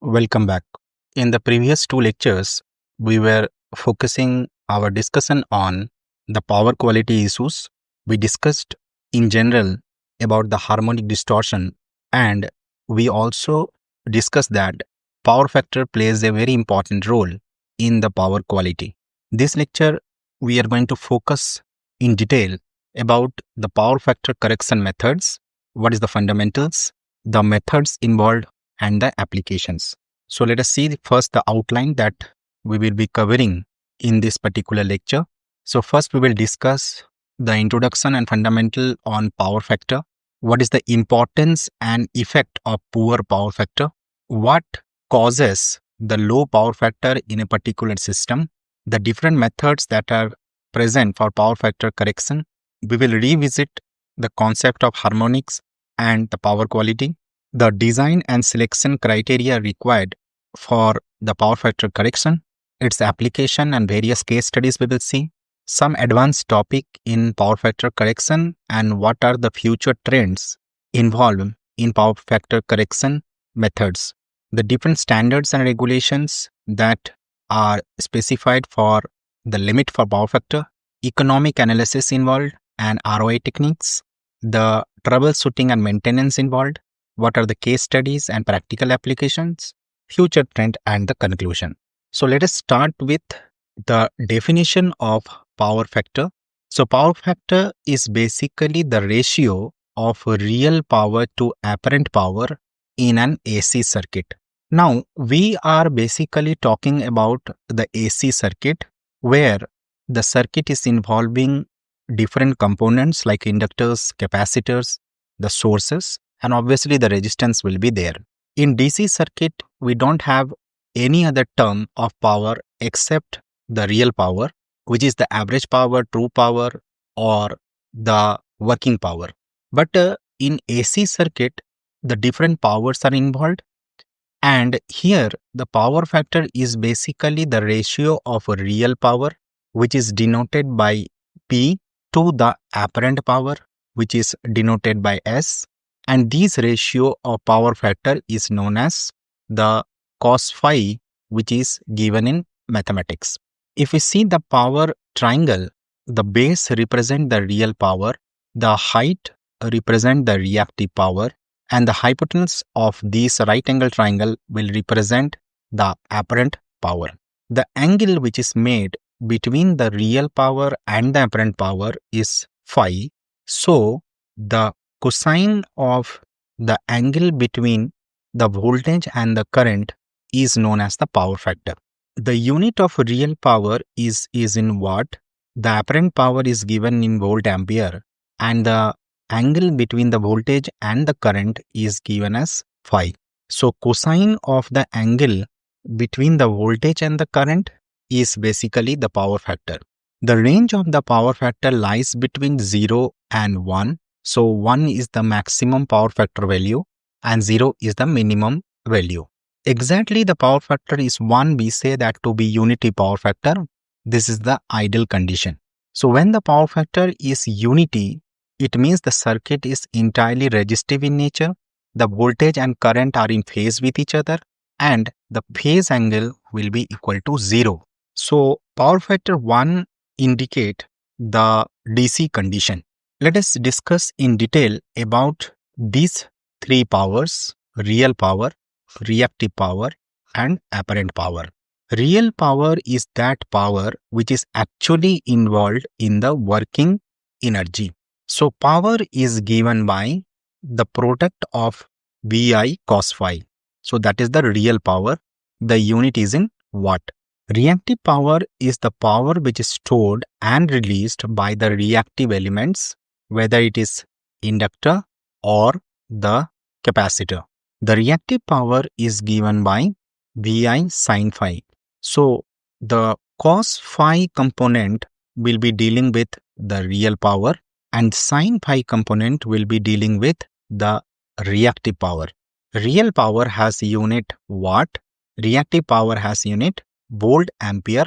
Welcome back. In the previous two lectures, we were focusing our discussion on the power quality issues. We discussed in general about the harmonic distortion, and we also discussed that power factor plays a very important role in the power quality. This lecture, we are going to focus in detail about the power factor correction methods, what is the fundamentals, the methods involved, and the applications. So let us see first the outline that we will be covering in this particular lecture. So first we will discuss the introduction and fundamental on power factor. What is the importance and effect of poor power factor? What causes the low power factor in a particular system? The different methods that are present for power factor correction. We will revisit the concept of harmonics and the power quality, the design and selection criteria required for the power factor correction, its application and various case studies we will see, some advanced topic in power factor correction and what are the future trends involved in power factor correction methods, the different standards and regulations that are specified for the limit for power factor, economic analysis involved and ROI techniques, the troubleshooting and maintenance involved, what are the case studies and practical applications, future trend, and the conclusion. So let us start with the definition of power factor. So power factor is basically the ratio of real power to apparent power in an AC circuit. Now we are basically talking about the AC circuit where the circuit is involving different components like inductors, capacitors, the sources, and obviously the resistance will be there. In DC circuit, we don't have any other term of power except the real power, which is the average power, true power, or the working power. But in AC circuit, the different powers are involved. And here, the power factor is basically the ratio of a real power, which is denoted by P, to the apparent power, which is denoted by S. And this ratio of power factor is known as the cos phi, which is given in mathematics. If we see the power triangle, the base represent the real power, the height represent the reactive power, and the hypotenuse of this right angle triangle will represent the apparent power. The angle which is made between the real power and the apparent power is phi. So the cosine of the angle between the voltage and the current is known as the power factor. The unit of real power is in watt. The apparent power is given in volt ampere, and the angle between the voltage and the current is given as phi. So cosine of the angle between the voltage and the current is basically the power factor. The range of the power factor lies between 0 and 1. So 1 is the maximum power factor value and 0 is the minimum value. Exactly the power factor is 1, we say that to be unity power factor. This is the ideal condition. So when the power factor is unity, it means the circuit is entirely resistive in nature, the voltage and current are in phase with each other, and the phase angle will be equal to 0. So power factor 1 indicate the DC condition. Let us discuss in detail about these three powers: real power, reactive power, and apparent power. Real power is that power which is actually involved in the working energy. So power is given by the product of VI cos phi. So that is the real power. The unit is in watt. Reactive power is the power which is stored and released by the reactive elements, whether it is inductor or the capacitor. The reactive power is given by VI sin phi. So the cos phi component will be dealing with the real power and sin phi component will be dealing with the reactive power. Real power has unit watt, reactive power has unit volt ampere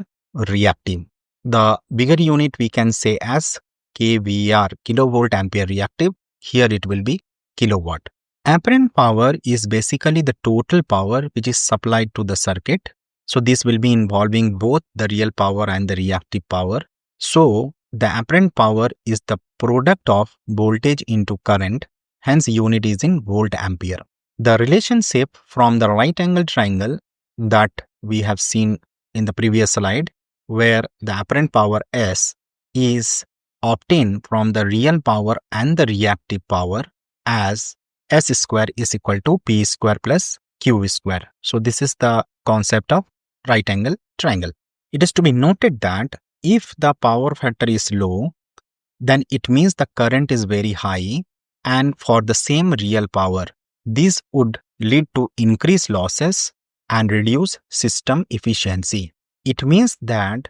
reactive. The bigger unit we can say as kVR, kilovolt ampere reactive. Here it will be kilowatt. Apparent power is basically the total power which is supplied to the circuit. So this will be involving both the real power and the reactive power. So the apparent power is the product of voltage into current, hence unit is in volt ampere. The relationship from the right angle triangle that we have seen in the previous slide, where the apparent power S is obtained from the real power and the reactive power, as S square is equal to P square plus Q square. So this is the concept of right angle triangle. It is to be noted that if the power factor is low, then it means the current is very high, and for the same real power, this would lead to increased losses and reduce system efficiency. It means that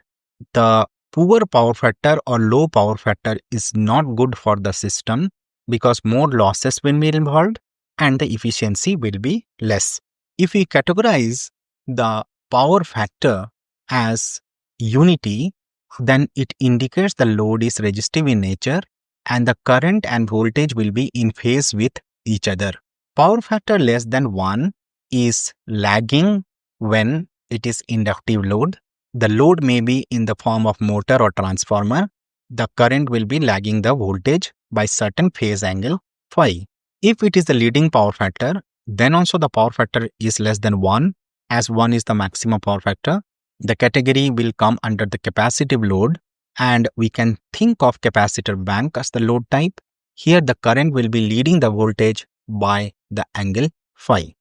the poor power factor or low power factor is not good for the system, because more losses will be involved and the efficiency will be less. If we categorize the power factor as unity, then it indicates the load is resistive in nature and the current and voltage will be in phase with each other. Power factor less than 1 is lagging when it is inductive load. The load may be in the form of motor or transformer. The current will be lagging the voltage by certain phase angle phi. If it is the leading power factor, then also the power factor is less than 1, as 1 is the maximum power factor. The category will come under the capacitive load, and we can think of capacitor bank as the load type. Here the current will be leading the voltage by the angle phi.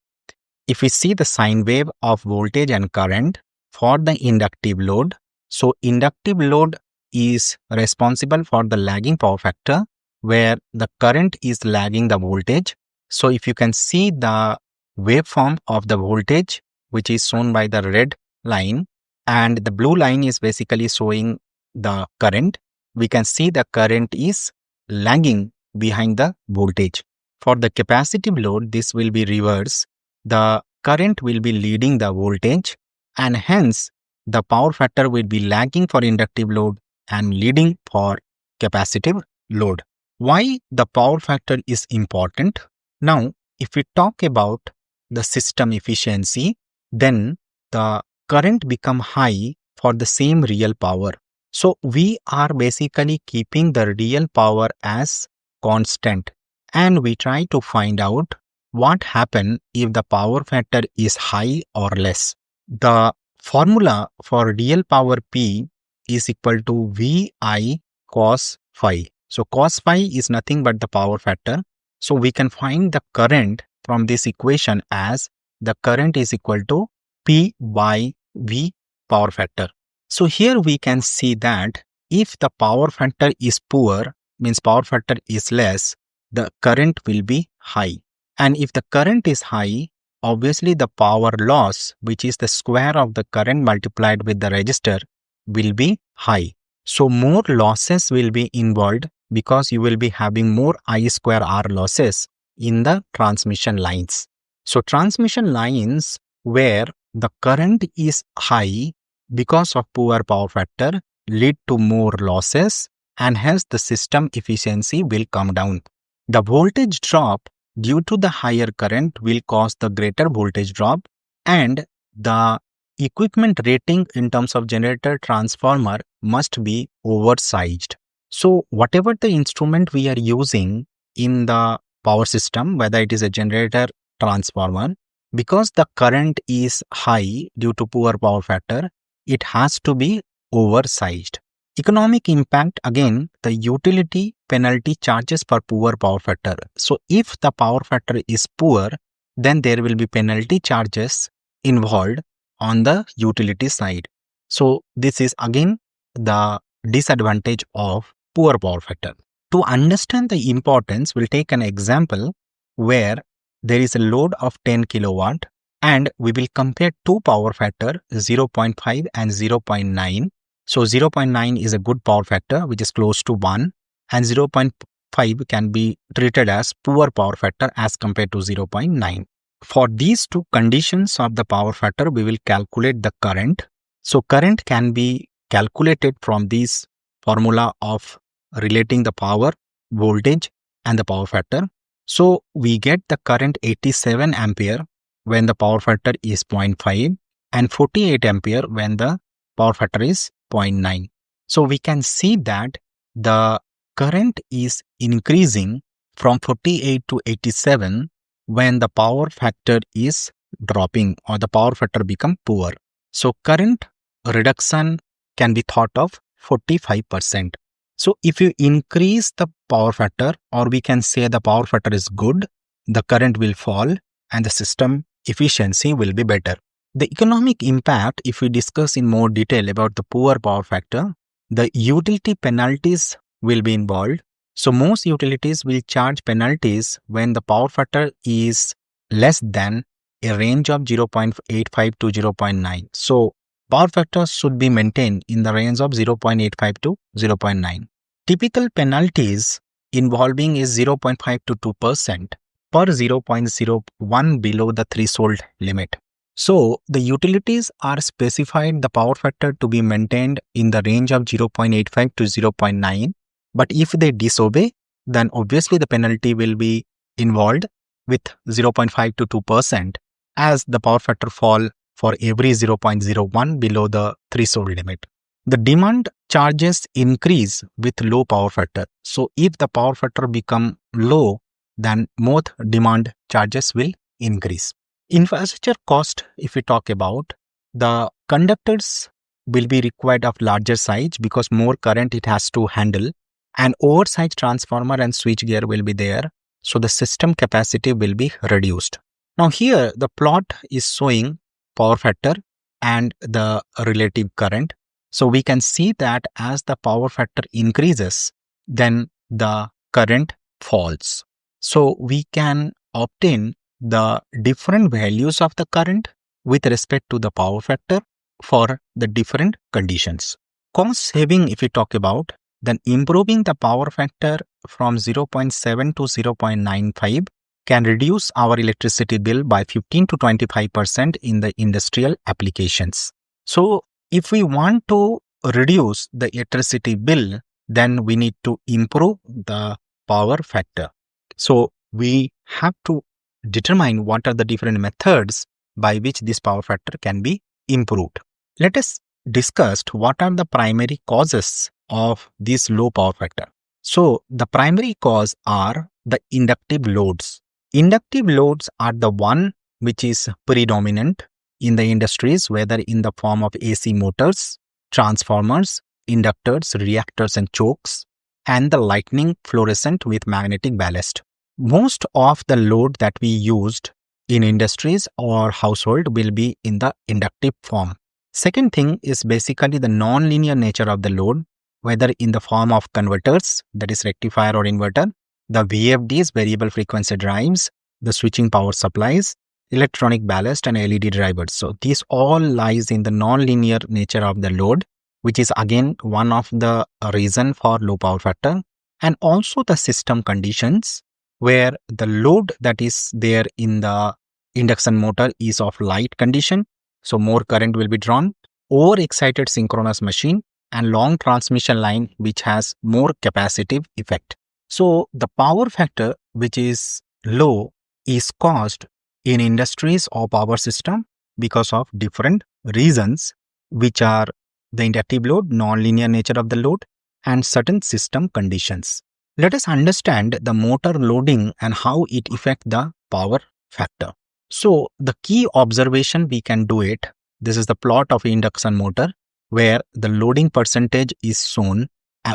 If we see the sine wave of voltage and current for the inductive load, so inductive load is responsible for the lagging power factor, where the current is lagging the voltage. So if you can see the waveform of the voltage, which is shown by the red line, and the blue line is basically showing the current, we can see the current is lagging behind the voltage. For the capacitive load, this will be reverse. The current will be leading the voltage, and hence the power factor will be lagging for inductive load and leading for capacitive load. Why the power factor is important? Now, if we talk about the system efficiency, then the current become high for the same real power. So we are basically keeping the real power as constant, and we try to find out what happens if the power factor is high or less. The formula for real power P is equal to VI cos phi. So cos phi is nothing but the power factor. So we can find the current from this equation as the current is equal to P by V power factor. So here we can see that if the power factor is poor, means power factor is less, the current will be high. And if the current is high, obviously the power loss, which is the square of the current multiplied with the resistor, will be high. So more losses will be involved, because you will be having more I square R losses in the transmission lines. So transmission lines where the current is high because of poor power factor lead to more losses, and hence the system efficiency will come down. The voltage drop due to the higher current will cause the greater voltage drop, and the equipment rating in terms of generator transformer must be oversized. So whatever the instrument we are using in the power system, whether it is a generator, transformer, because the current is high due to poor power factor, it has to be oversized. Economic impact, again, the utility penalty charges for poor power factor. So if the power factor is poor, then there will be penalty charges involved on the utility side. So this is again the disadvantage of poor power factor. To understand the importance, we'll take an example where there is a load of 10 kilowatt, and we will compare two power factor 0.5 and 0.9. So 0.9 is a good power factor which is close to 1, and 0.5 can be treated as poor power factor as compared to 0.9. For these two conditions of the power factor, we will calculate the current. So current can be calculated from this formula of relating the power, voltage and the power factor. So we get the current 87 ampere when the power factor is 0.5 and 48 ampere when the power factor is 0.9. So we can see that the current is increasing from 48 to 87 when the power factor is dropping or the power factor become poor. So current reduction can be thought of 45%. So if you increase the power factor, or we can say the power factor is good, the current will fall and the system efficiency will be better. The economic impact, if we discuss in more detail about the poor power factor, the utility penalties will be involved. So most utilities will charge penalties when the power factor is less than a range of 0.85 to 0.9. So power factor should be maintained in the range of 0.85 to 0.9. Typical penalties involving is 0.5 to 2% per 0.01 below the threshold limit. So the utilities are specified the power factor to be maintained in the range of 0.85 to 0.9. But if they disobey, then obviously the penalty will be involved with 0.5 to 2% as the power factor fall for every 0.01 below the threshold limit. The demand charges increase with low power factor. So if the power factor become low, then both demand charges will increase. Infrastructure cost, if we talk about, the conductors will be required of larger size because more current it has to handle, and oversized transformer and switchgear will be there. So the system capacity will be reduced. Now here the plot is showing power factor and the relative current. So we can see that as the power factor increases, then the current falls. So we can obtain the different values of the current with respect to the power factor for the different conditions. Cost saving, if we talk about, then improving the power factor from 0.7 to 0.95 can reduce our electricity bill by 15 to 25% in the industrial applications. So if we want to reduce the electricity bill, then we need to improve the power factor. So we have to determine what are the different methods by which this power factor can be improved. Let us discuss what are the primary causes of this low power factor. So the primary cause are the inductive loads. Inductive loads are the one which is predominant in the industries, whether in the form of AC motors, transformers, inductors, reactors and chokes, and the lightning fluorescent with magnetic ballast. Most of the load that we used in industries or household will be in the inductive form. Second thing is basically the non-linear nature of the load, whether in the form of converters, that is rectifier or inverter, the VFDs, variable frequency drives, the switching power supplies, electronic ballast and LED drivers. So these all lies in the non-linear nature of the load, which is again one of the reason for low power factor, and also the system conditions where the load that is there in the induction motor is of light condition. So more current will be drawn, over-excited synchronous machine and long transmission line which has more capacitive effect. So the power factor which is low is caused in industries or power system because of different reasons, which are the inductive load, non-linear nature of the load, and certain system conditions. Let us understand the motor loading and how it affects the power factor. So the key observation we can do it. This is the plot of induction motor where the loading percentage is shown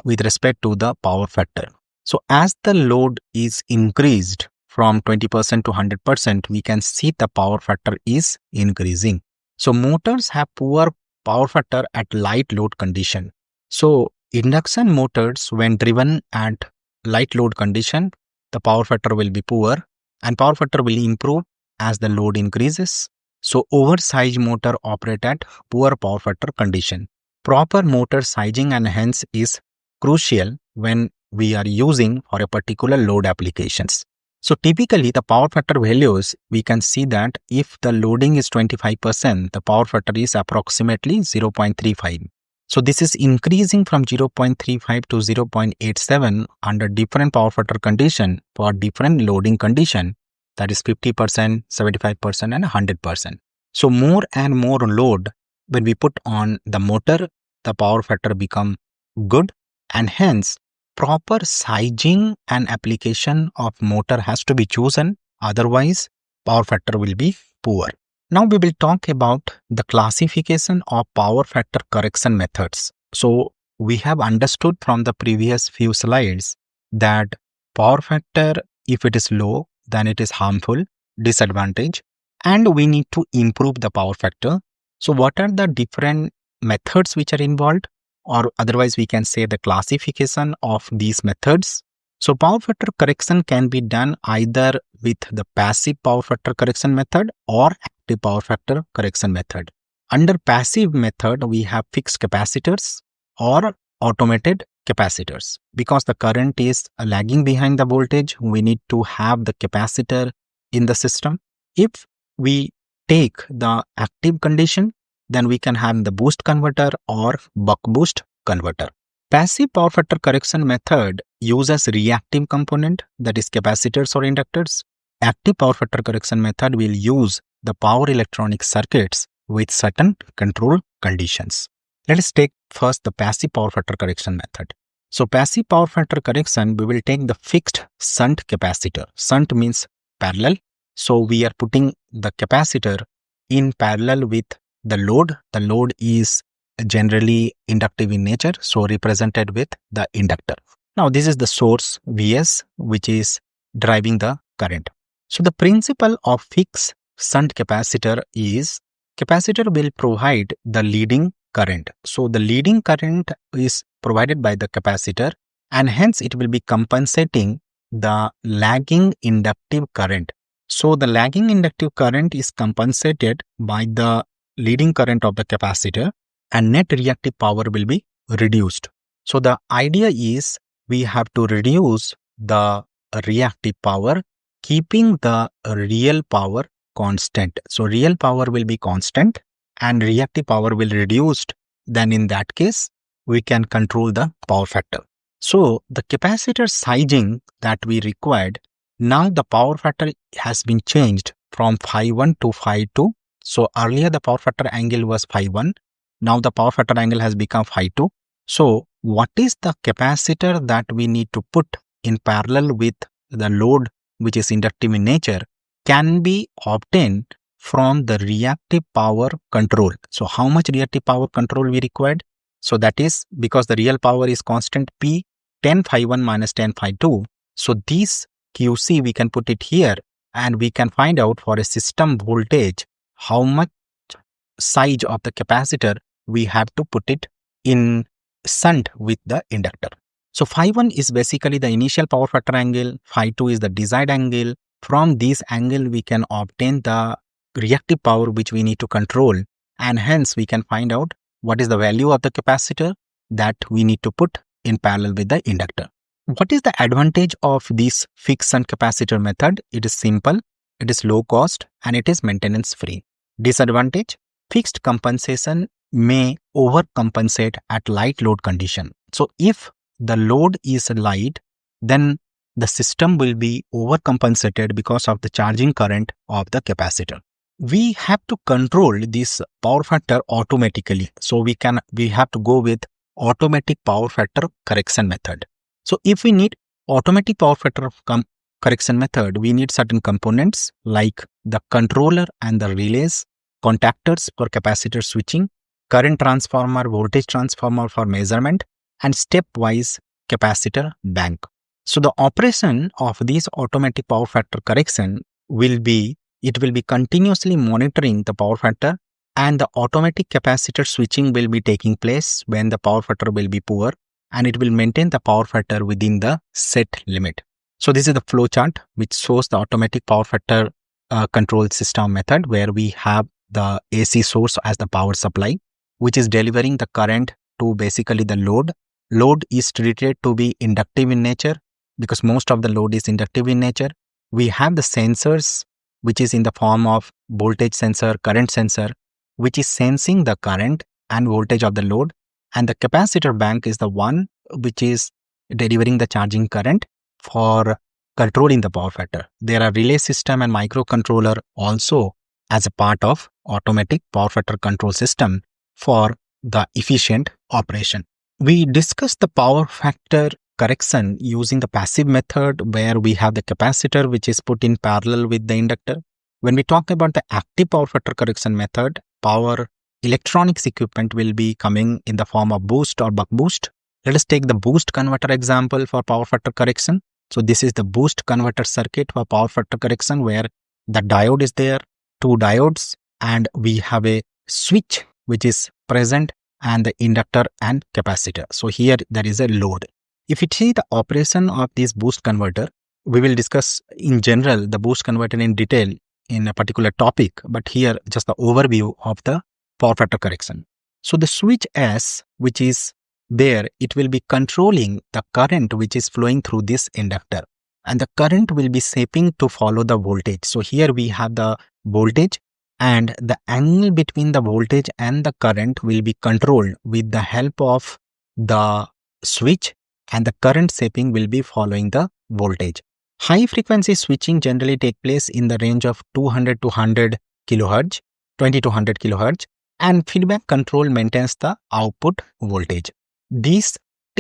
with respect to the power factor. So as the load is increased from 20% to 100%, we can see the power factor is increasing. So motors have poor power factor at light load condition. So induction motors, when driven at light load condition, the power factor will be poor and power factor will improve as the load increases. So oversized motor operate at poor power factor condition. Proper motor sizing and hence is crucial when we are using for a particular load applications. So typically the power factor values, we can see that if the loading is 25%, the power factor is approximately 0.35. So this is increasing from 0.35 to 0.87 under different power factor condition for different loading condition, that is 50%, 75% and 100%. So more and more load when we put on the motor, the power factor become good, and hence proper sizing and application of motor has to be chosen, otherwise power factor will be poor. Now we will talk about the classification of power factor correction methods. So we have understood from the previous few slides that power factor, if it is low, then it is harmful, disadvantage, and we need to improve the power factor. So what are the different methods which are involved, or otherwise we can say the classification of these methods? So power factor correction can be done either with the passive power factor correction method or active power factor correction method. Under passive method, we have fixed capacitors or automated capacitors. Because the current is lagging behind the voltage, we need to have the capacitor in the system. If we take the active condition, then we can have the boost converter or buck boost converter. Passive power factor correction method uses reactive component, that is capacitors or inductors. Active power factor correction method will use the power electronic circuits with certain control conditions. Let us take first the passive power factor correction method. So passive power factor correction, we will take the fixed shunt capacitor. Shunt means parallel. So we are putting the capacitor in parallel with the load. The load is generally inductive in nature, so represented with the inductor. Now this is the source Vs which is driving the current. So the principle of fixed shunt capacitor is capacitor will provide the leading current. So the leading current is provided by the capacitor, and hence it will be compensating the lagging inductive current. So the lagging inductive current is compensated by the leading current of the capacitor, and net reactive power will be reduced. So the idea is we have to reduce the reactive power, keeping the real power constant. So real power will be constant and reactive power will reduced. Then in that case, we can control the power factor. So the capacitor sizing that we required, now the power factor has been changed from phi1 to phi2. So earlier the power factor angle was phi1. Now the power factor angle has become phi2. So what is the capacitor that we need to put in parallel with the load which is inductive in nature can be obtained from the reactive power control. So how much reactive power control we required? So that is because the real power is constant P 10 phi1 minus 10 phi2. So this QC we can put it here, and we can find out for a system voltage how much size of the capacitor we have to put it in shunt with the inductor. So phi1 is basically the initial power factor angle, phi2 is the desired angle. From this angle we can obtain the reactive power which we need to control, and hence we can find out what is the value of the capacitor that we need to put in parallel with the inductor. What is the advantage of this fixed shunt capacitor method? It is simple, it is low cost, and it is maintenance free. Disadvantage: fixed compensation may overcompensate at light load condition. So if the load is light, then the system will be overcompensated because of the charging current of the capacitor. We have to control this power factor automatically. So we have to go with automatic power factor correction method. So if we need automatic power factor correction method, we need certain components like the controller and the relays, contactors for capacitor switching, current transformer, voltage transformer for measurement, and stepwise capacitor bank. So the operation of this automatic power factor correction will be, it will be continuously monitoring the power factor, and the automatic capacitor switching will be taking place when the power factor will be poor, and it will maintain the power factor within the set limit. So this is the flow chart which shows the automatic power factor control system method, where we have the AC source as the power supply, which is delivering the current to basically the load. Load is treated to be inductive in nature because most of the load is inductive in nature. We have the sensors which is in the form of voltage sensor, current sensor, which is sensing the current and voltage of the load, and the capacitor bank is the one which is delivering the charging current for controlling the power factor. There are relay system and microcontroller also as a part of automatic power factor control system for the efficient operation. We discussed the power factor correction using the passive method where we have the capacitor which is put in parallel with the inductor. When we talk about the active power factor correction method, power electronics equipment will be coming in the form of boost or buck boost. Let us take the boost converter example for power factor correction. So this is the boost converter circuit for power factor correction where the diode is there, two diodes, and we have a switch which is present and the inductor and capacitor. So here there is a load. If you see the operation of this boost converter, we will discuss in general the boost converter in detail in a particular topic, but here just the overview of the power factor correction. So the switch S which is there, it will be controlling the current which is flowing through this inductor, and the current will be shaping to follow the voltage. So here we have the voltage, and the angle between the voltage and the current will be controlled with the help of the switch, and the current shaping will be following the voltage. High frequency switching generally take place in the range of 200 to 100 kHz, 20 to 100 kHz, and feedback control maintains the output voltage. This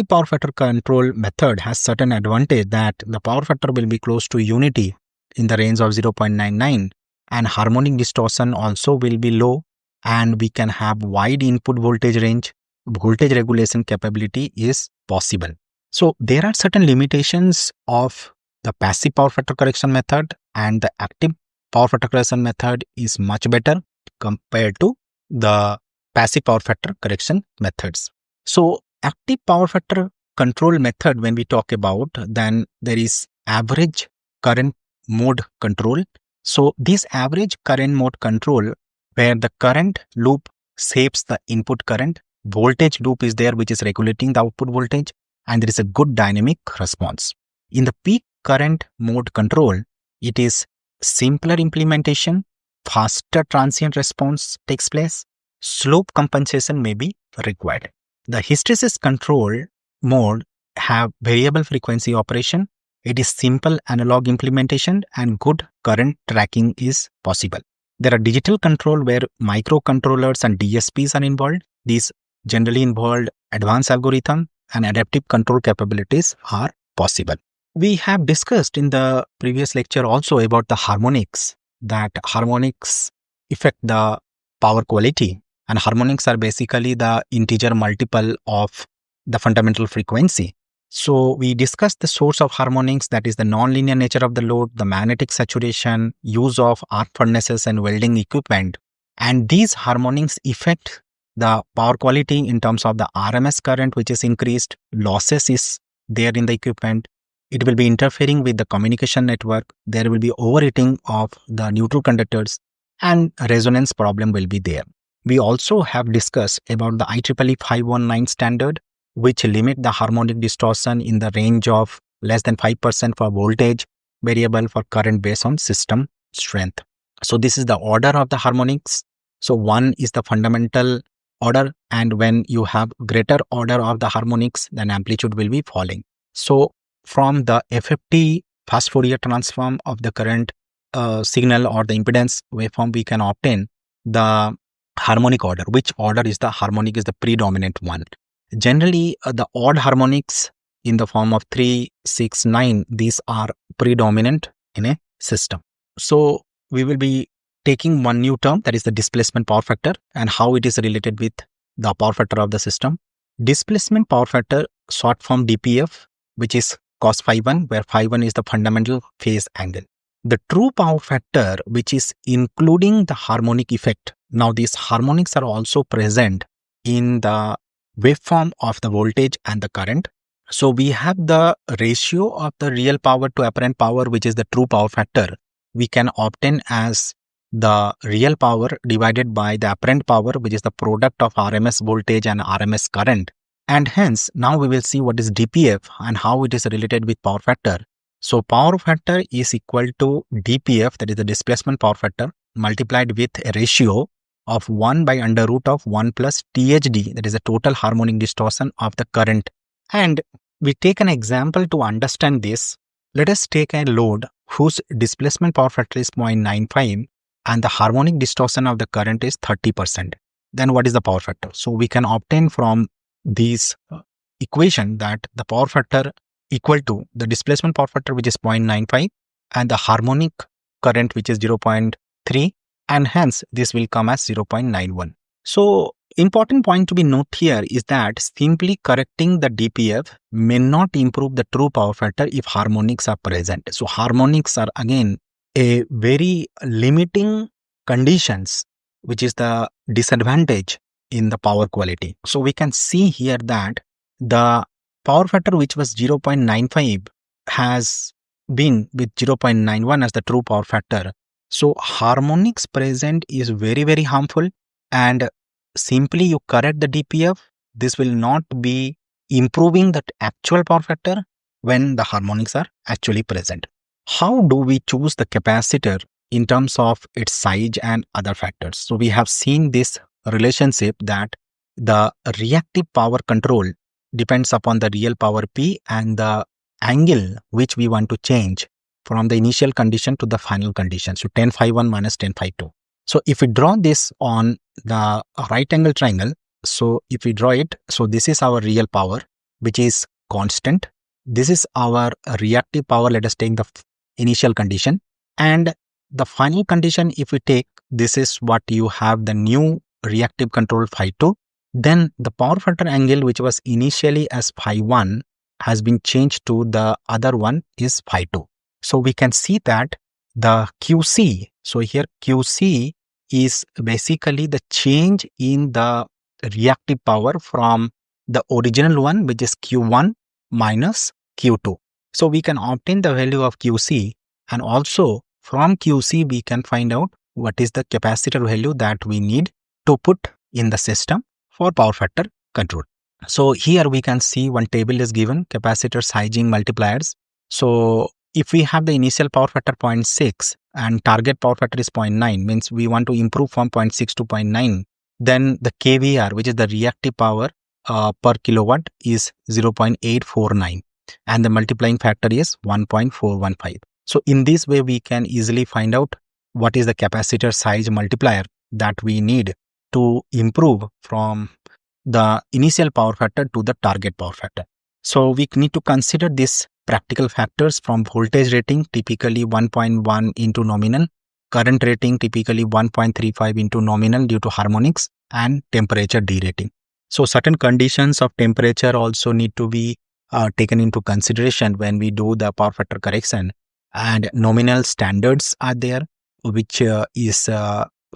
power factor control method has certain advantage that the power factor will be close to unity in the range of 0.99, and harmonic distortion also will be low, and we can have wide input voltage range. Voltage regulation capability is possible. So there are certain limitations of the passive power factor correction method, and the active power factor correction method is much better compared to the passive power factor correction methods. So active power factor control method, when we talk about, then there is average current mode control. So this average current mode control, where the current loop shapes the input current, voltage loop is there which is regulating the output voltage, and there is a good dynamic response. In the peak current mode control, it is simpler implementation, faster transient response takes place, slope compensation may be required. The hysteresis control mode have variable frequency operation. It is simple analog implementation, and good current tracking is possible. There are digital control where microcontrollers and DSPs are involved. These generally involve advanced algorithm, and adaptive control capabilities are possible. We have discussed in the previous lecture also about the harmonics, that harmonics affect the power quality, and harmonics are basically the integer multiple of the fundamental frequency. So we discussed the source of harmonics, that is the nonlinear nature of the load, the magnetic saturation, use of arc furnaces and welding equipment, and these harmonics affect the power quality in terms of the RMS current which is increased, losses is there in the equipment, it will be interfering with the communication network, there will be overheating of the neutral conductors, and resonance problem will be there. We also have discussed about the IEEE 519 standard, which limit the harmonic distortion in the range of less than 5% for voltage variable for current based on system strength. So this is the order of the harmonics. So 1 is the fundamental order, and when you have greater order of the harmonics, then amplitude will be falling. So from the FFT, fast Fourier transform of the current signal or the impedance waveform, we can obtain the harmonic order. Which order is the harmonic is the predominant one. Generally, the odd harmonics in the form of 3, 6, 9, these are predominant in a system. So we will be taking one new term, that is the displacement power factor, and how it is related with the power factor of the system. Displacement power factor, short form DPF, which is cos phi 1, where phi 1 is the fundamental phase angle. The true power factor, which is including the harmonic effect. Now these harmonics are also present in the waveform of the voltage and the current. So we have the ratio of the real power to apparent power, which is the true power factor. We can obtain as the real power divided by the apparent power, which is the product of RMS voltage and RMS current. And hence, now we will see what is DPF and how it is related with power factor. So power factor is equal to DPF, that is the displacement power factor, multiplied with a ratio of 1 by under root of 1 plus THD, that is the total harmonic distortion of the current. And we take an example to understand this. Let us take a load whose displacement power factor is 0.95 and the harmonic distortion of the current is 30%. Then what is the power factor? So we can obtain from these equation that the power factor equal to the displacement power factor, which is 0.95, and the harmonic current, which is 0.3, and hence this will come as 0.91. So important point to be noted here is that simply correcting the DPF may not improve the true power factor if harmonics are present. So harmonics are again a very limiting conditions, which is the disadvantage in the power quality. So we can see here that the power factor which was 0.95 has been with 0.91 as the true power factor. So harmonics present is very, very harmful, and simply you correct the DPF, this will not be improving the actual power factor when the harmonics are actually present. How do we choose the capacitor in terms of its size and other factors? So we have seen this relationship that the reactive power control depends upon the real power P and the angle which we want to change from the initial condition to the final condition. So tan phi 1 minus tan phi 2. So if we draw this on the right angle triangle, so if we draw it, so this is our real power, which is constant. This is our reactive power. Let us take the initial condition, and the final condition, if we take, this is what you have, the new reactive control phi 2. Then the power factor angle, which was initially as phi 1, has been changed to the other one is phi 2. So we can see that the QC, so here QC is basically the change in the reactive power from the original one, which is Q1 minus Q2. So we can obtain the value of QC, and also from QC we can find out what is the capacitor value that we need to put in the system for power factor control. So here we can see one table is given, capacitor sizing multipliers. So if we have the initial power factor 0.6 and target power factor is 0.9, means we want to improve from 0.6 to 0.9, then the kVAR, which is the reactive power per kilowatt, is 0.849 and the multiplying factor is 1.415. So in this way we can easily find out what is the capacitor size multiplier that we need to improve from the initial power factor to the target power factor. So we need to consider these practical factors from voltage rating, typically 1.1 into nominal, current rating typically 1.35 into nominal due to harmonics, and temperature derating. So certain conditions of temperature also need to be taken into consideration when we do the power factor correction, and nominal standards are there, which is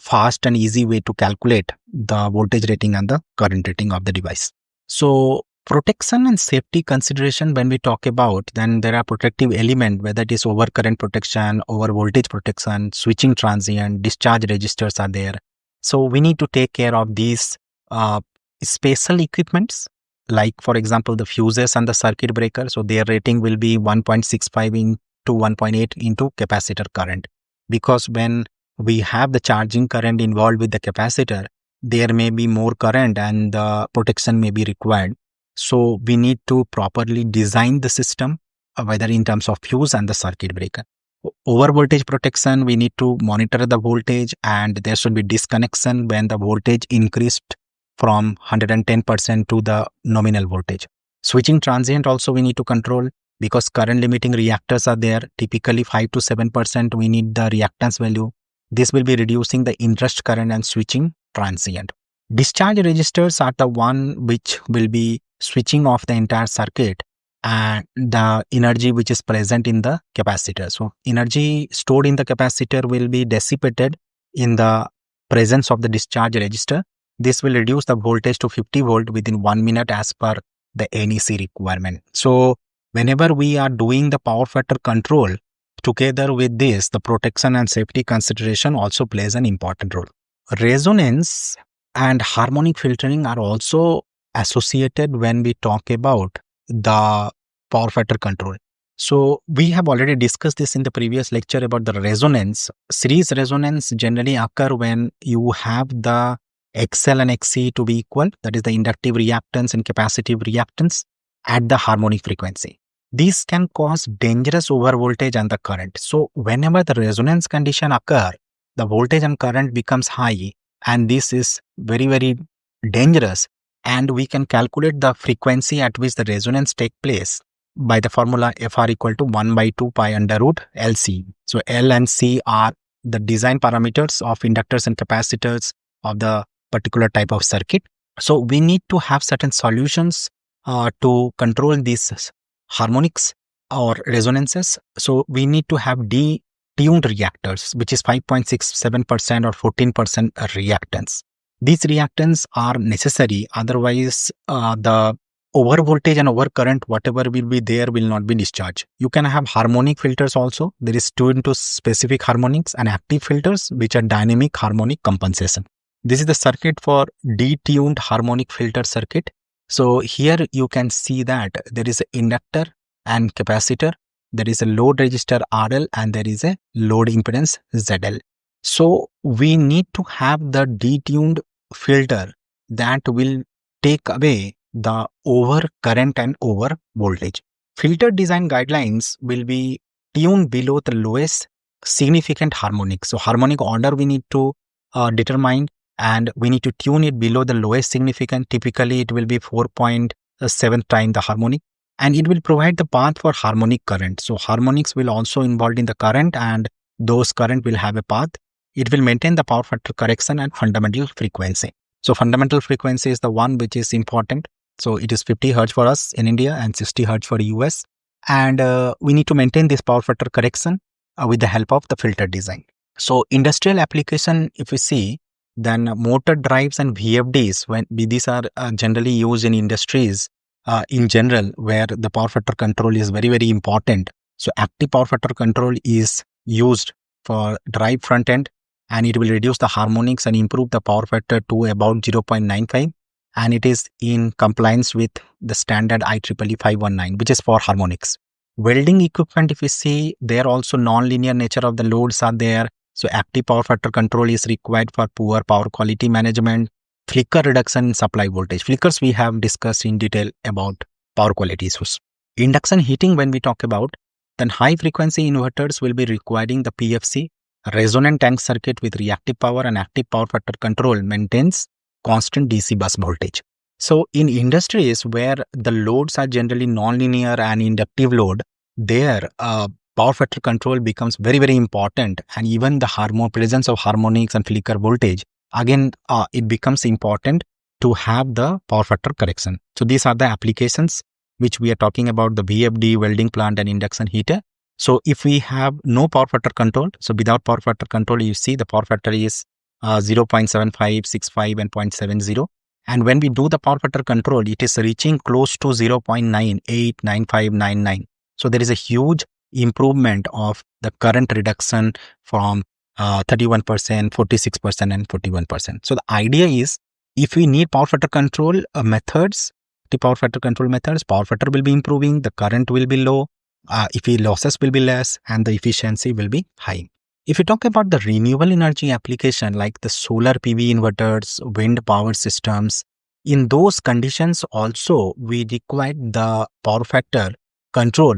fast and easy way to calculate the voltage rating and the current rating of the device. So protection and safety consideration, when we talk about, then there are protective element, whether it is overcurrent protection, over voltage protection, switching transient, discharge registers are there. So we need to take care of these special equipments, like for example the fuses and the circuit breaker. So their rating will be 1.65 into 1.8 into capacitor current, because when we have the charging current involved with the capacitor, there may be more current and the protection may be required. So we need to properly design the system, whether in terms of fuse and the circuit breaker. Over voltage protection, we need to monitor the voltage, and there should be disconnection when the voltage increased from 110% to the nominal voltage. Switching transient also we need to control, because current limiting reactors are there. Typically 5 to 7% we need the reactance value. This will be reducing the interest current and switching transient. Discharge registers are the one which will be switching off the entire circuit and the energy which is present in the capacitor. So energy stored in the capacitor will be dissipated in the presence of the discharge register. This will reduce the voltage to 50 volt within 1 minute as per the NEC requirement. So whenever we are doing the power factor control, together with this, the protection and safety consideration also plays an important role. Resonance and harmonic filtering are also associated when we talk about the power factor control. So we have already discussed this in the previous lecture about the resonance. Series resonance generally occur when you have the XL and XC to be equal, that is the inductive reactance and capacitive reactance at the harmonic frequency. These can cause dangerous overvoltage and the current. So whenever the resonance condition occur, the voltage and current becomes high, and this is very, very dangerous. And we can calculate the frequency at which the resonance take place by the formula Fr equal to 1 by 2 pi under root LC. So L and C are the design parameters of inductors and capacitors of the particular type of circuit. So we need to have certain solutions to control these harmonics or resonances. So we need to have detuned reactors, which is 5.67% or 14% reactance. These reactants are necessary, otherwise the over voltage and over current, whatever will be there, will not be discharged. You can have harmonic filters also. There is tuned to specific harmonics, and active filters, which are dynamic harmonic compensation. This is the circuit for detuned harmonic filter circuit. So here you can see that there is an inductor and capacitor. There is a load resistor RL and there is a load impedance ZL. So we need to have the detuned filter that will take away the over current and over voltage. Filter design guidelines will be tuned below the lowest significant harmonic. So harmonic order we need to determine, and we need to tune it below the lowest significant. Typically it will be 4.7 times the harmonic, and it will provide the path for harmonic current. So harmonics will also involved in the current, and those current will have a path. It will maintain the power factor correction and fundamental frequency. So fundamental frequency is the one which is important. So it is 50 Hz for us in India and 60 Hz for US. And we need to maintain this power factor correction with the help of the filter design. So industrial application, if we see, then motor drives and VFDs, when these are generally used in industries in general, where the power factor control is very, very important. So active power factor control is used for drive front end, and it will reduce the harmonics and improve the power factor to about 0.95. And it is in compliance with the standard IEEE 519, which is for harmonics. Welding equipment, if you see, there also non-linear nature of the loads are there. So active power factor control is required for poor power quality management, flicker reduction in supply voltage. Flickers we have discussed in detail about power quality issues. Induction heating, when we talk about, then high frequency inverters will be requiring the PFC. Resonant tank circuit with reactive power and active power factor control maintains constant DC bus voltage. So in industries where the loads are generally non-linear and inductive load, there power factor control becomes very, very important, and even the presence of harmonics and flicker voltage, again it becomes important to have the power factor correction. So these are the applications which we are talking about, the VFD, welding plant and induction heater. So if we have no power factor control, so without power factor control, you see the power factor is 0.75, 65 and 0.70. And when we do the power factor control, it is reaching close to 0.98, 95, 99. So there is a huge improvement of the current reduction from 31%, 46% and 41%. So the idea is, if we need power factor control methods, the power factor control methods, power factor will be improving, the current will be low, if losses will be less, and the efficiency will be high. If you talk about the renewable energy application like the solar PV inverters, wind power systems, in those conditions also we require the power factor control,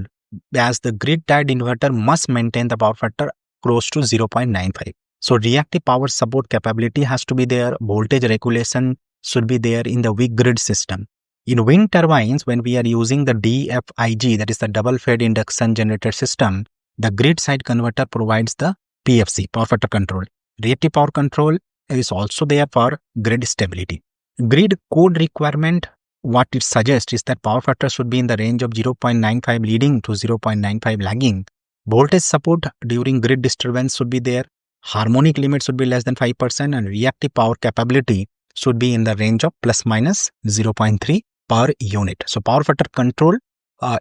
as the grid tied inverter must maintain the power factor close to 0.95. So reactive power support capability has to be there, voltage regulation should be there in the weak grid system. In wind turbines, when we are using the DFIG, that is the double fed induction generator system, the grid side converter provides the PFC, power factor control. Reactive power control is also there for grid stability. Grid code requirement, what it suggests is that power factor should be in the range of 0.95 leading to 0.95 lagging. Voltage support during grid disturbance should be there. Harmonic limit should be less than 5%, and reactive power capability should be in the range of plus minus 0.3 per unit. So power factor control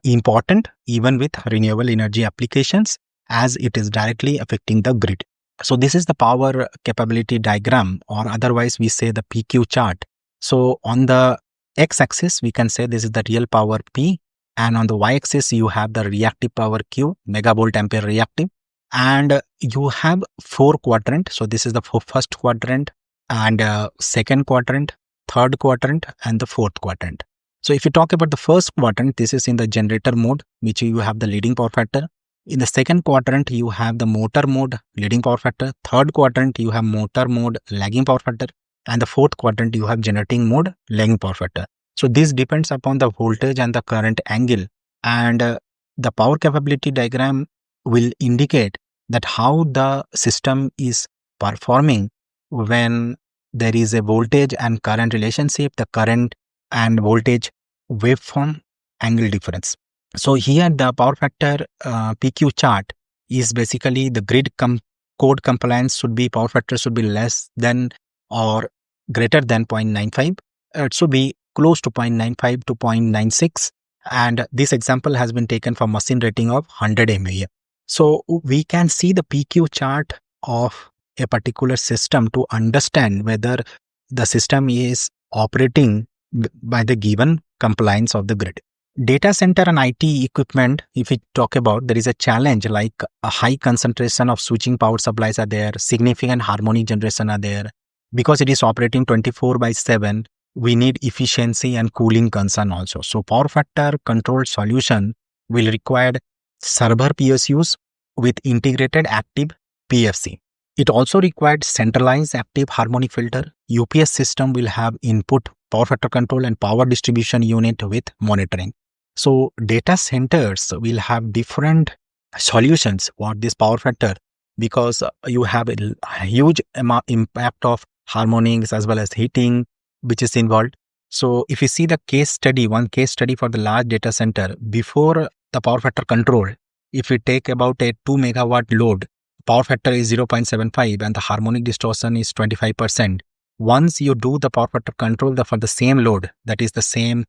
important even with renewable energy applications, as it is directly affecting the grid. So this is the power capability diagram, or otherwise we say the PQ chart. So on the x-axis, we can say this is the real power P, and on the y-axis you have the reactive power Q, megavolt ampere reactive, and you have 4 quadrant. So this is the first quadrant, and second quadrant, third quadrant, and the fourth quadrant. So if you talk about the first quadrant, this is in the generator mode, which you have the leading power factor. In the second quadrant, you have the motor mode, leading power factor. Third quadrant, you have motor mode, lagging power factor. And the fourth quadrant, you have generating mode, lagging power factor. So this depends upon the voltage and the current angle. And the power capability diagram will indicate that how the system is performing when there is a voltage and current relationship, the current and voltage waveform angle difference. So here the power factor PQ chart is basically the grid code compliance should be, power factor should be less than or greater than 0.95. It should be close to 0.95 to 0.96. And this example has been taken for machine rating of 100 MVA. So we can see the PQ chart of a particular system to understand whether the system is operating by the given compliance of the grid. Data center and IT equipment, if we talk about, there is a challenge like a high concentration of switching power supplies are there, significant harmonic generation are there. Because it is operating 24/7, we need efficiency and cooling concern also. So power factor control solution will require server PSUs with integrated active PFC. It also required centralized active harmonic filter. UPS system will have input power factor control and power distribution unit with monitoring. So data centers will have different solutions for this power factor because you have a huge impact of harmonics as well as heating which is involved. So if you see the case study, one case study for the large data center, before the power factor control, if we take about a 2 megawatt load, power factor is 0.75 and the harmonic distortion is 25%. Once you do the power factor control for the same load, that is the same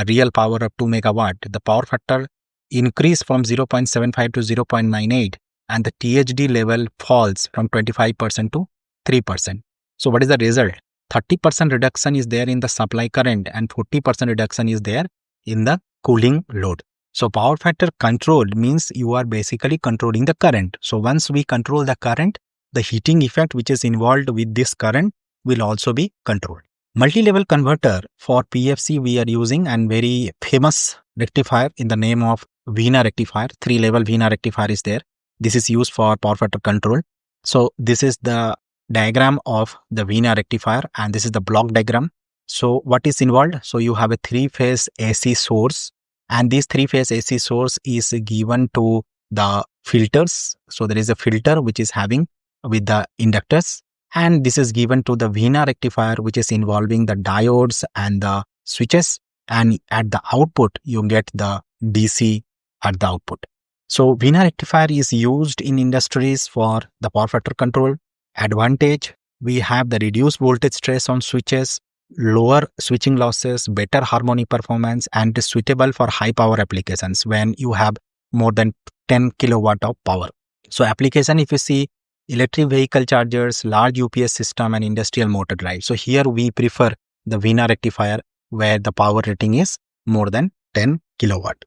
real power of 2 megawatt, the power factor increase from 0.75 to 0.98 and the THD level falls from 25% to 3%. So what is the result? 30% reduction is there in the supply current and 40% reduction is there in the cooling load. So power factor control means you are basically controlling the current. So once we control the current, the heating effect which is involved with this current will also be controlled. Multi-level converter for PFC we are using, and very famous rectifier in the name of Wiener rectifier. 3-level Wiener rectifier is there. This is used for power factor control. So this is the diagram of the Wiener rectifier and this is the block diagram. So what is involved? So you have a 3-phase AC source, and this 3-phase AC source is given to the filters. So there is a filter which is having with the inductors, and this is given to the Wiener rectifier which is involving the diodes and the switches, and at the output you get the DC at the output. So Wiener rectifier is used in industries for the power factor control. Advantage, we have the reduced voltage stress on switches, lower switching losses, better harmonic performance, and is suitable for high power applications when you have more than 10 kilowatt of power. So application, if you see electric vehicle chargers, large UPS system and industrial motor drive. So here we prefer the Wiener rectifier where the power rating is more than 10 kilowatt.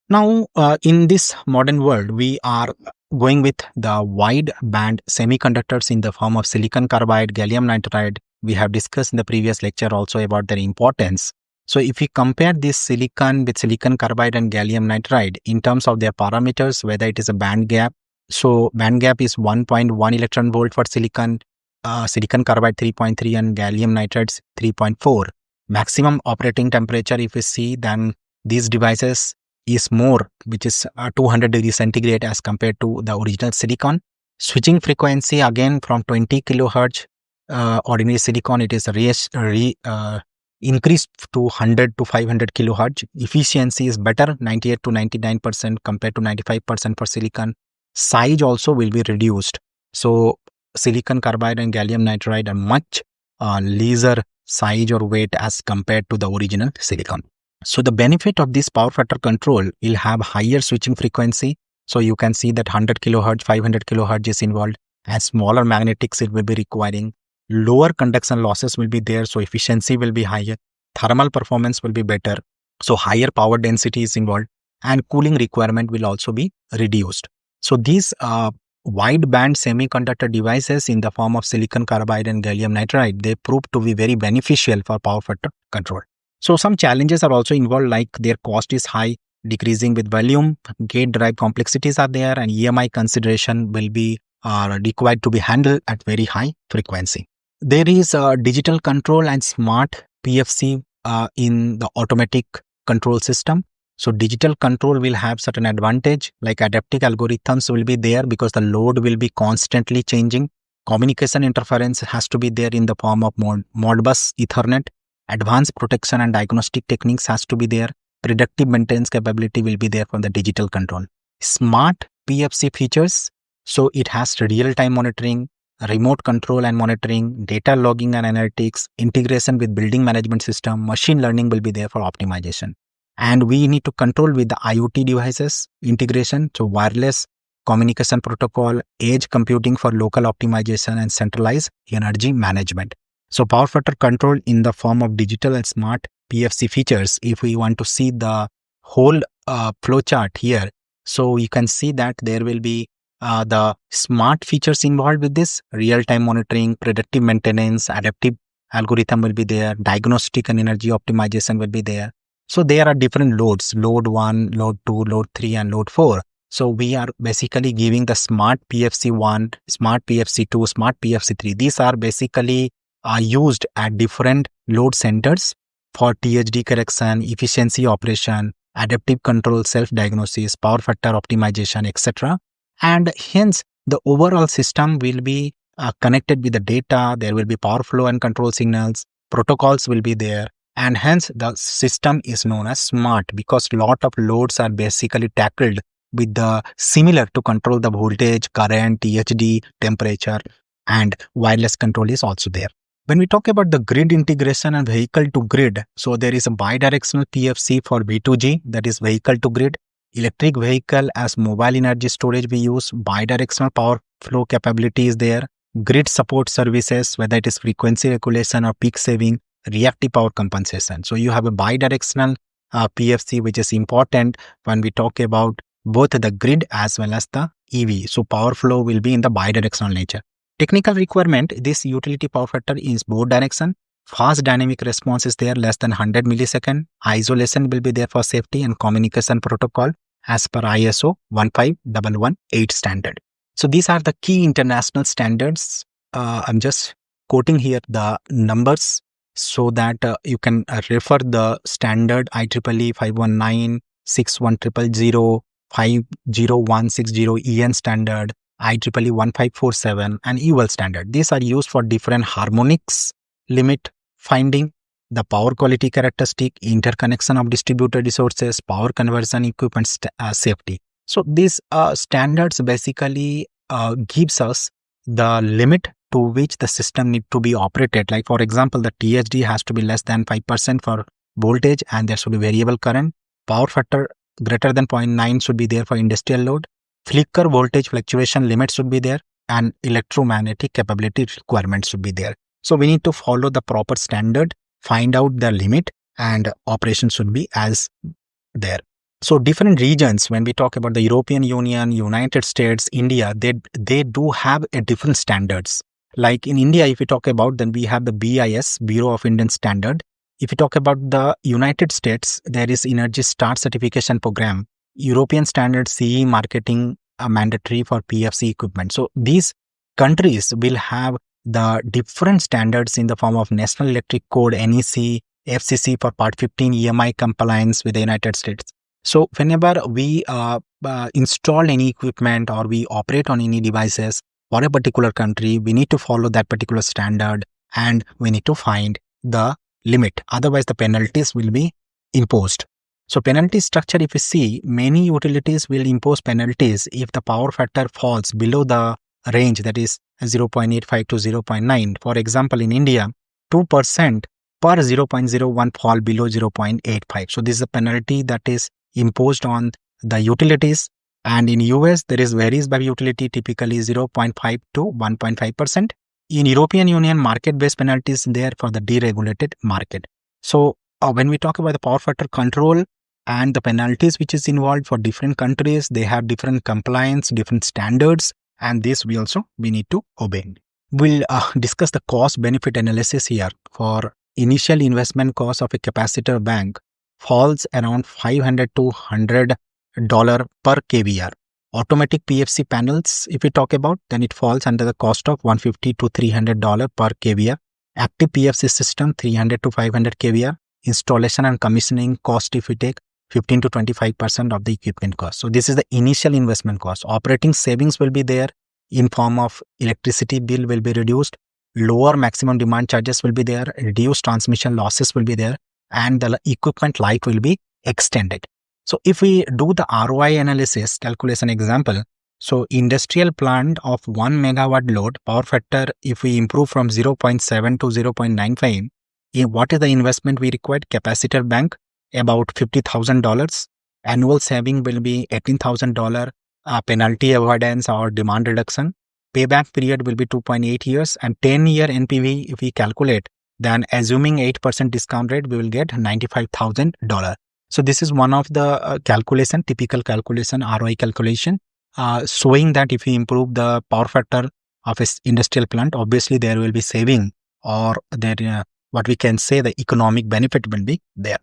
Now, in this modern world, we are going with the wide band semiconductors in the form of silicon carbide, gallium nitride. We have discussed in the previous lecture also about their importance. So if we compare this silicon with silicon carbide and gallium nitride in terms of their parameters, whether it is a band gap. So band gap is 1.1 electron volt for silicon, silicon carbide 3.3 and gallium nitride 3.4. Maximum operating temperature, if we see, then these devices is more, which is 200 degrees centigrade as compared to the original silicon. Switching frequency again from 20 kilohertz ordinary silicon, it is increased to 100 to 500 kilohertz. Efficiency is better, 98 to 99% compared to 95% for silicon. Size also will be reduced. So silicon carbide and gallium nitride are much lesser size or weight as compared to the original silicon. So the benefit of this power factor control will have higher switching frequency. So you can see that 100 kilohertz, 500 kilohertz is involved, and smaller magnetics it will be requiring. Lower conduction losses will be there, so efficiency will be higher. Thermal performance will be better. So higher power density is involved, and cooling requirement will also be reduced. So these wide band semiconductor devices in the form of silicon carbide and gallium nitride, they prove to be very beneficial for power factor control. So some challenges are also involved, like their cost is high, decreasing with volume, gate drive complexities are there, and EMI consideration will be required to be handled at very high frequency. There is digital control and smart PFC in the automatic control system. So digital control will have certain advantage, like adaptive algorithms will be there because the load will be constantly changing. Communication interference has to be there in the form of Modbus Ethernet. Advanced protection and diagnostic techniques has to be there. Predictive maintenance capability will be there for the digital control. Smart PFC features, so it has real-time monitoring, remote control and monitoring, data logging and analytics, integration with building management system, machine learning will be there for optimization. And we need to control with the IoT devices integration, so wireless communication protocol, edge computing for local optimization, and centralized energy management. So power factor control in the form of digital and smart PFC features, if we want to see the whole flow chart here, so you can see that there will be the smart features involved with this, real-time monitoring, predictive maintenance, adaptive algorithm will be there, diagnostic and energy optimization will be there. So there are different loads, load 1, load 2, load 3, and load 4. So we are basically giving the smart PFC 1, smart PFC 2, smart PFC 3. These are basically used at different load centers for THD correction, efficiency operation, adaptive control, self-diagnosis, power factor optimization, etc. And hence, the overall system will be connected with the data. There will be power flow and control signals, protocols will be there. And hence, the system is known as smart because a lot of loads are basically tackled with the similar to control the voltage, current, THD, temperature, and wireless control is also there. When we talk about the grid integration and vehicle to grid, so there is a bidirectional PFC for V2G, that is vehicle to grid. Electric vehicle as mobile energy storage we use, bidirectional power flow capability is there. Grid support services, whether it is frequency regulation or peak saving, reactive power compensation. So you have a bidirectional PFC, which is important when we talk about both the grid as well as the EV. So power flow will be in the bidirectional nature. Technical requirement, this utility power factor is both direction. Fast dynamic response is there, less than 100 millisecond. Isolation will be there for safety, and communication protocol as per ISO 15118 standard. So these are the key international standards. I'm just quoting here the numbers so that you can refer the standard IEEE 519, 61000, 50160 EN standard, IEEE 1547, and UL standard. These are used for different harmonics, limit finding, the power quality characteristic, interconnection of distributed resources, power conversion equipment safety. So these standards basically gives us the limit to which the system need to be operated. Like for example, the THD has to be less than 5% for voltage, and there should be variable current. Power factor greater than 0.9 should be there for industrial load. Flicker voltage fluctuation limit should be there, and electromagnetic capability requirements should be there. So we need to follow the proper standard, find out the limit, and operation should be as there. So different regions, when we talk about the European Union, United States, India, they do have a different standards. Like in India, if we talk about, then we have the BIS, Bureau of Indian Standard. If you talk about the United States, there is Energy Star certification program. European standard CE marketing mandatory for PFC equipment. So these countries will have the different standards in the form of National Electric Code, NEC, FCC for Part 15 EMI compliance with the United States. So whenever we install any equipment or we operate on any devices for a particular country, we need to follow that particular standard, and we need to find the limit. Otherwise, the penalties will be imposed. So penalty structure, if you see, many utilities will impose penalties if the power factor falls below the range, that is 0.85 to 0.9. For example, in India, 2% per 0.01 fall below 0.85. So this is a penalty that is imposed on the utilities. And in US, there is varies by utility, typically 0.5 to 1.5%. In European Union, market-based penalties there for the deregulated market. So when we talk about the power factor control and the penalties which is involved for different countries, they have different compliance, different standards, and this we need to obey. We'll discuss the cost benefit analysis here. For initial investment cost of a capacitor bank falls around $500 to $100 per kVR. Automatic PFC panels, if we talk about, then it falls under the cost of $150 to $300 per kVR. Active PFC system, 300 to 500 kVR. Installation and commissioning cost, if we take 15 to 25% of the equipment cost. So this is the initial investment cost. Operating savings will be there in form of electricity bill will be reduced, lower maximum demand charges will be there, reduced transmission losses will be there, and the equipment life will be extended. So if we do the ROI analysis calculation example, so industrial plant of 1 megawatt load, power factor, if we improve from 0.7 to 0.95, what is the investment we required? Capacitor bank, about $50,000. Annual saving will be $18,000. Penalty avoidance or demand reduction. Payback period will be 2.8 years, and 10-year NPV, if we calculate, then assuming 8% discount rate, we will get $95,000. So this is one of the typical calculation, ROI calculation, showing that if we improve the power factor of an industrial plant, obviously there will be saving, or there what we can say the economic benefit will be there.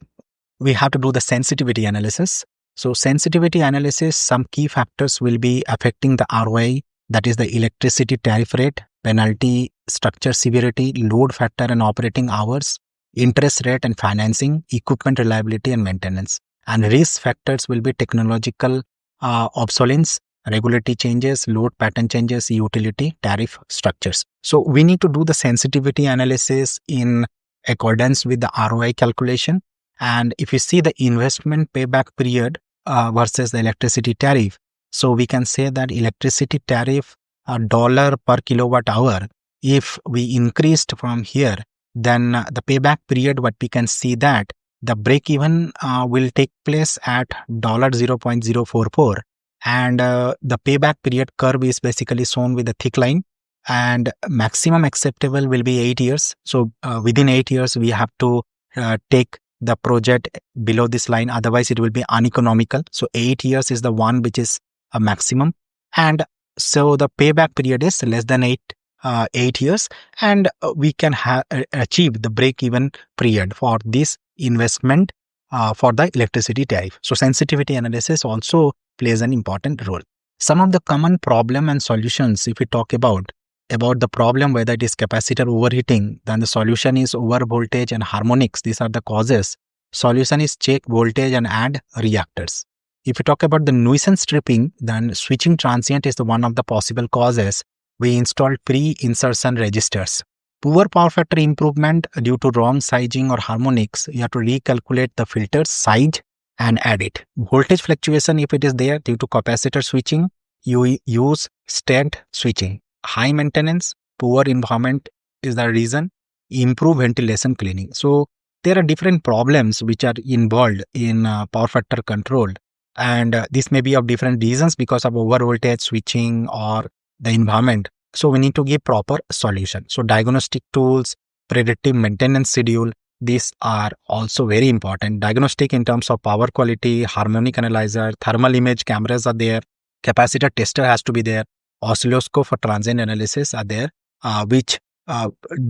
We have to do the sensitivity analysis. So sensitivity analysis, some key factors will be affecting the ROI, that is the electricity tariff rate, penalty, structure severity, load factor and operating hours, interest rate and financing, equipment reliability and maintenance. And risk factors will be technological obsolescence, regulatory changes, load pattern changes, utility, tariff structures. So we need to do the sensitivity analysis in accordance with the ROI calculation. And if you see the investment payback period versus the electricity tariff, so we can say that electricity tariff $1 per kilowatt hour, if we increased from here, then the payback period, what we can see that the break even will take place at $0.044, and the payback period curve is basically shown with a thick line, and maximum acceptable will be 8 years. So within 8 years we have to take the project below this line, otherwise it will be uneconomical. So 8 years is the one which is a maximum, and so the payback period is less than 8 years, and we can achieve the break even period for this investment for the electricity tariff. So sensitivity analysis also plays an important role. Some of the common problem and solutions, if we talk about the problem, whether it is capacitor overheating, then the solution is over voltage and harmonics. These are the causes. Solution is check voltage and add reactors. If we talk about the nuisance tripping, then switching transient is the one of the possible causes. We installed pre-insertion registers. Poor power factor improvement due to wrong sizing or harmonics, you have to recalculate the filter's size and add it. Voltage fluctuation, if it is there due to capacitor switching, you use stent switching. High maintenance, poor environment is the reason. Improve ventilation cleaning. So there are different problems which are involved in power factor control, and this may be of different reasons because of over voltage switching or the environment. So we need to give proper solution. So diagnostic tools, predictive maintenance schedule, these are also very important. Diagnostic in terms of power quality, harmonic analyzer, thermal image cameras are there, capacitor tester has to be there, oscilloscope for transient analysis are there, which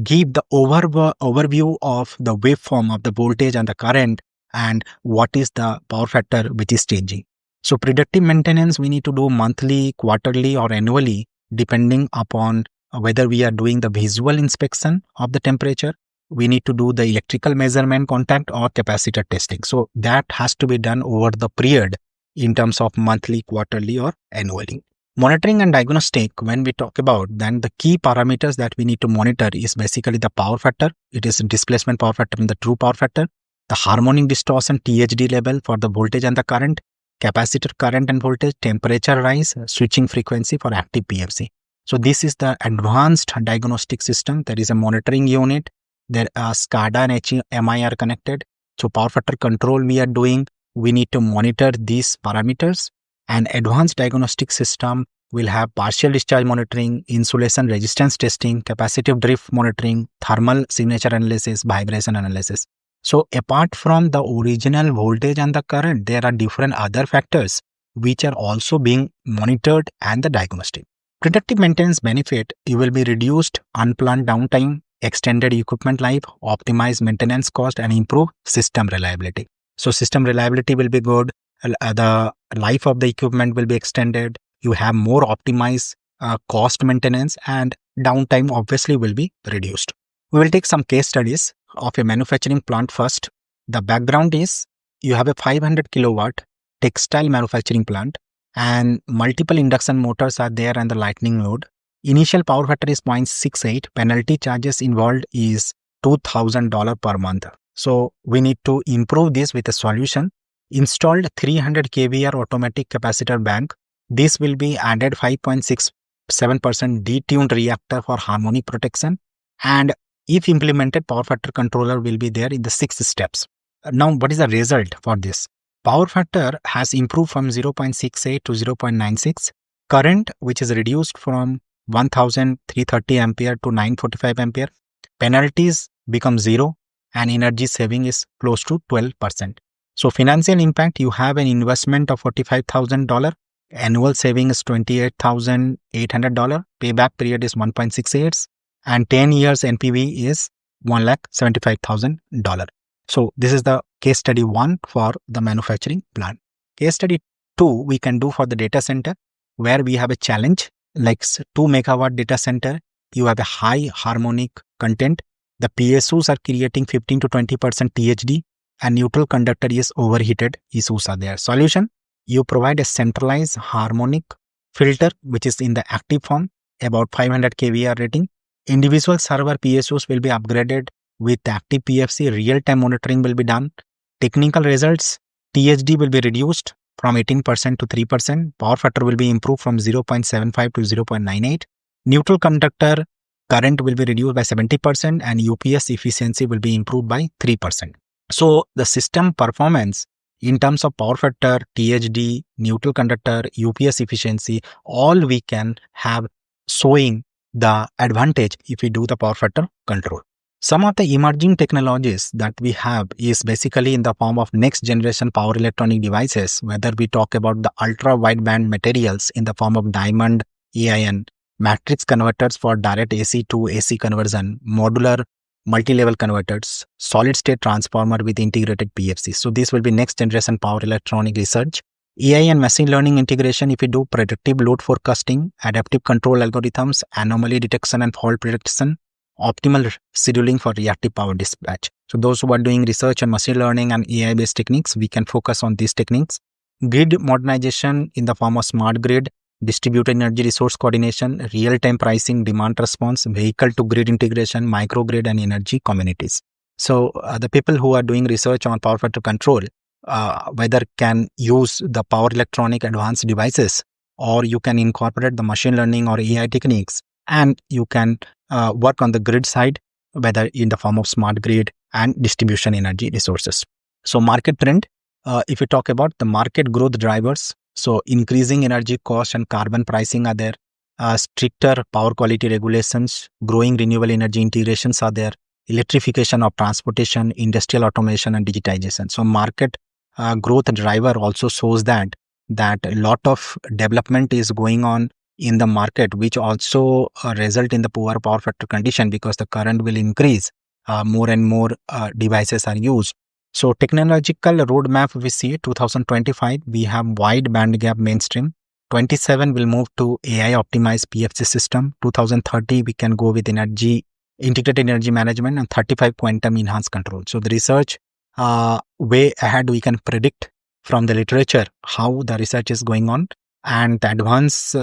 give the overview of the waveform of the voltage and the current and what is the power factor which is changing. So predictive maintenance we need to do monthly, quarterly or annually, depending upon whether we are doing the visual inspection of the temperature, we need to do the electrical measurement contact or capacitor testing. So that has to be done over the period in terms of monthly, quarterly or annually. Monitoring and diagnostic, when we talk about, then the key parameters that we need to monitor is basically the power factor. It is displacement power factor and the true power factor, the harmonic distortion THD level for the voltage and the current, capacitor current and voltage, temperature rise, switching frequency for active PFC. So this is the advanced diagnostic system. There is a monitoring unit. There are SCADA and HMI are connected. So power factor control we are doing, we need to monitor these parameters. And advanced diagnostic system will have partial discharge monitoring, insulation resistance testing, capacitive drift monitoring, thermal signature analysis, vibration analysis. So apart from the original voltage and the current, there are different other factors which are also being monitored and the diagnostic. Predictive maintenance benefit, you will be reduced unplanned downtime, extended equipment life, optimize maintenance cost, and improve system reliability. So system reliability will be good. The life of the equipment will be extended. You have more optimized cost maintenance, and downtime obviously will be reduced. We will take some case studies of a manufacturing plant first. The background is you have a 500 kilowatt textile manufacturing plant and multiple induction motors are there and the lightning load. Initial power factor is 0.68. Penalty charges involved is $2,000 per month. So we need to improve this with a solution. Installed 300 kVAr automatic capacitor bank. This will be added 5.67% detuned reactor for harmonic protection, and if implemented, power factor controller will be there in the 6 steps. Now, what is the result for this? Power factor has improved from 0.68 to 0.96. Current, which is reduced from 1330 ampere to 945 ampere. Penalties become zero and energy saving is close to 12%. So financial impact, you have an investment of $45,000. Annual saving is $28,800. Payback period is 1.6 years. And 10 years NPV is $1,75,000. So this is the case study 1 for the manufacturing plant. Case study 2 we can do for the data center, where we have a challenge like 2 megawatt data center. You have a high harmonic content. The PSUs are creating 15 to 20% THD and neutral conductor is overheated. Issues are there. Solution, you provide a centralized harmonic filter which is in the active form, about 500 kVAr rating. Individual server PSUs will be upgraded with active PFC. Real-time monitoring will be done. Technical results, THD will be reduced from 18% to 3%. Power factor will be improved from 0.75 to 0.98. Neutral conductor current will be reduced by 70% and UPS efficiency will be improved by 3%. So the system performance in terms of power factor, THD, neutral conductor, UPS efficiency, all we can have showing the advantage if we do the power factor control. Some of the emerging technologies that we have is basically in the form of next generation power electronic devices, whether we talk about the ultra wideband materials in the form of diamond, AIN, matrix converters for direct AC to AC conversion, modular multi-level converters, solid state transformer with integrated PFC. So this will be next generation power electronic research. AI and machine learning integration, if we do predictive load forecasting, adaptive control algorithms, anomaly detection and fault prediction, optimal scheduling for reactive power dispatch. So those who are doing research on machine learning and AI based techniques, we can focus on these techniques. Grid modernization in the form of smart grid, distributed energy resource coordination, real-time pricing, demand response, vehicle to grid integration, microgrid and energy communities. So the people who are doing research on power factor control, whether can use the power electronic advanced devices, or you can incorporate the machine learning or AI techniques, and you can work on the grid side, whether in the form of smart grid and distribution energy resources. So market trend, if we talk about the market growth drivers, so increasing energy cost and carbon pricing are there, stricter power quality regulations, growing renewable energy integrations are there, electrification of transportation, industrial automation and digitization. So market growth driver also shows that a lot of development is going on in the market, which also result in the poor power factor condition because the current will increase, more and more devices are used. So technological roadmap we see 2025 we have wide band gap mainstream. 27 will move to AI optimized PFC system. 2030 we can go with energy integrated energy management, and 35 quantum enhanced control. So the research way ahead we can predict from the literature how the research is going on, and the advanced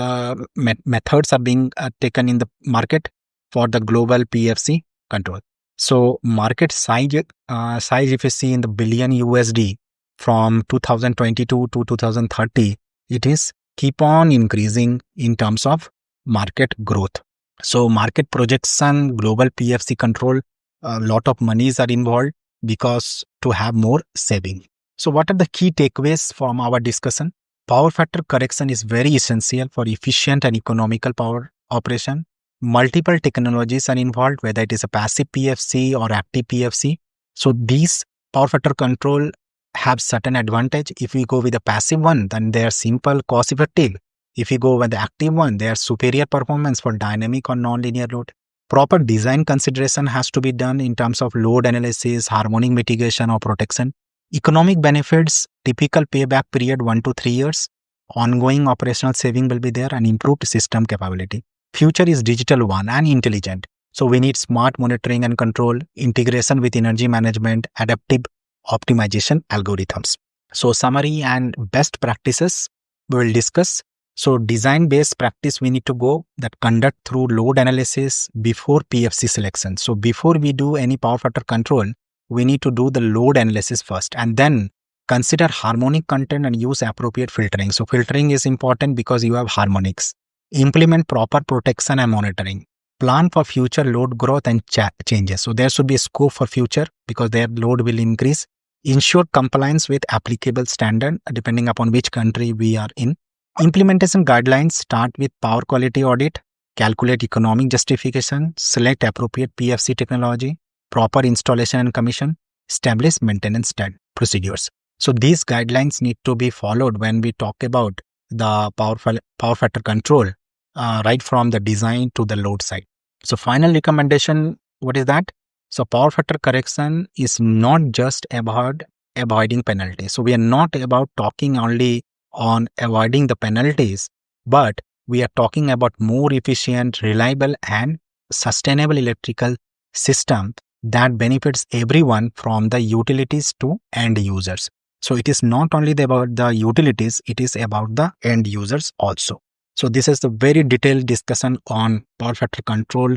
methods are being taken in the market for the global PFC control. So market size if you see in the billion USD from 2022 to 2030, it is keep on increasing in terms of market growth. So market projection, global PFC control, a lot of monies are involved because to have more saving. So what are the key takeaways from our discussion? Power factor correction is very essential for efficient and economical power operation. Multiple technologies are involved, whether it is a passive PFC or active PFC. So these power factor control have certain advantage. If we go with the passive one, then they are simple, cost effective. If you go with the active one, they are superior performance for dynamic or non-linear load. Proper design consideration has to be done in terms of load analysis, harmonic mitigation or protection. Economic benefits, typical payback period 1 to 3 years. Ongoing operational saving will be there and improved system capability. Future is digital one and intelligent. So we need smart monitoring and control, integration with energy management, adaptive optimization algorithms. So summary and best practices we will discuss. So design based practice we need to go that conduct through load analysis before PFC selection. So before we do any power factor control, we need to do the load analysis first and then consider harmonic content and use appropriate filtering. So filtering is important because you have harmonics. Implement proper protection and monitoring. Plan for future load growth and changes. So there should be a scope for future because their load will increase. Ensure compliance with applicable standard depending upon which country we are in. Implementation guidelines start with power quality audit, calculate economic justification, select appropriate PFC technology, proper installation and commission, establish maintenance procedures. So these guidelines need to be followed when we talk about the power factor control, right from the design to the load side. So final recommendation, what is that? So power factor correction is not just about avoiding penalties. So we are not about talking only on avoiding the penalties, but we are talking about more efficient, reliable and sustainable electrical system that benefits everyone from the utilities to end users. So it is not only about the utilities, it is about the end users also. So this is the very detailed discussion on power factor control,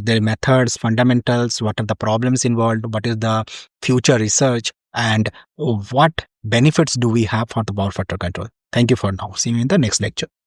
their methods, fundamentals, what are the problems involved, what is the future research, and what benefits do we have for the power factor control. Thank you for now. See you in the next lecture.